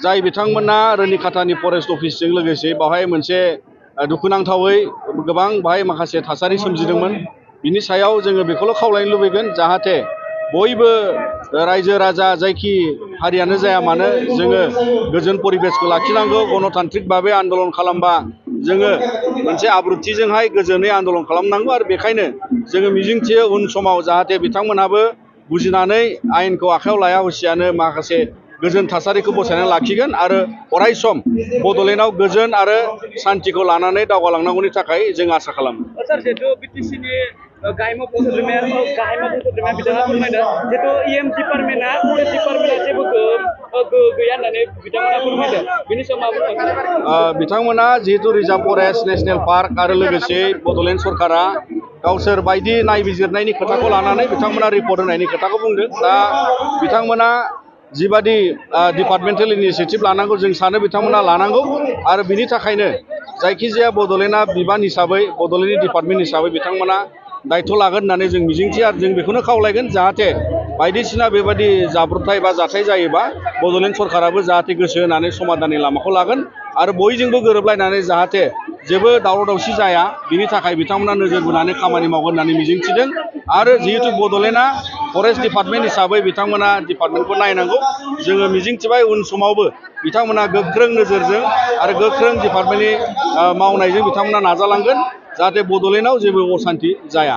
जाय बिथांमोना रौनिखातानि फरेस्ट अफिसजों लोगोसे बावहाय मोनसे दुखुनांथावै गोबां बाहाय माखासे थासारि सोमजिदोंमोन। बिनि सायाव जोङो बेखौल' खावलायनो लुबैगोन जाहाथे बयबो रायजो राजा जायखि हारियानो जाया मानो जोङो गोजोन परिबेसखौ लाखिनांगौ। गणतान्त्रिक भाबै आन्दलन खालामबा जोङो मोनसे आब्रुथिजोंहाय गोजोनै आन्दलन खालामनांगौ आरो बेखायनो जोङो मिजिंथियो उन समाव जाहाथे बिथांमोनहाबो बुजिनानै आयेनखौ आखायाव लाया हसियानो माखासे गोजोन थासारिखौ बसायनानै लाखिगोन आरो अरायसम बड'लेण्डआव गोजोन आरो शान्तिखौ लानानै दावगालांनांगौनि थाखाय जों आसा खालामो। सार जिहेतु बिटिसिनि गाहायमा फोसावनाया बिथाङा फोरमायदों जिहेतु इएम डिपार्टमेन्टआ फरेस्ट डिपार्टमेन्टआ जेबो गोहो गैया होननानै बिथांमोना फोरमायदों। बिनि सायाव मा बुंनो बिथांमोना जिहेतु रिजार्भ फरेस्ट नेशनेल पार्क आरो लोगोसे बड'लेण्ड सरकारा गावसोर बायदि नायबिजिरनायनि खोथाखौ लानानै बिथांमोना रिपर्ट होनायनि खोथाखौ बुंदों। दा बिथांमोना जिबादि डिपार्टमेन्टेल इनिसियेटिभ लानांगौ जों सानो बिथांमोना लानांगौ आरो बिनि थाखायनो जायखिजाया बड'लेण्डआ बिबान हिसाबै बड'लेण्डनि डिपार्टमेन्ट हिसाबै बिथांमोना दायथ' लागोन होननानै जों मिजिंथियो आरो जों बेखौनो खावलायगोन जाहाथे बायदिसिना बेबायदि जाब्रबथाय बा जाथाय जायोबा बड'लेण्ड सरकाराबो जाहाथे गोसो होनानै समाधाननि लामाखौ लागोन आरो बयजोंबो गोरोबलायनानै जाहाथे जेबो दावराव दावसि जाया बिनि थाखाय बिथांमोना नोजोर बोनानै खामानि मावगोन होननानै मिजिंथिदों। आरो जिहेतु बड'लेण्डआ फरेस्ट डिपार्टमेन्ट हिसाबै बिथांमोना डिपार्टमेन्टखौ नायनांगौ। जोङो मिजिंथिबाय उन समावबो बिथांमोना गोख्रों नोजोरजों आरो गोख्रों डिपार्टमेन्टनि मावनायजों बिथांमोना नाजालांगोन जाहाथे बड'लेण्डआव जेबो असान्ति जाया।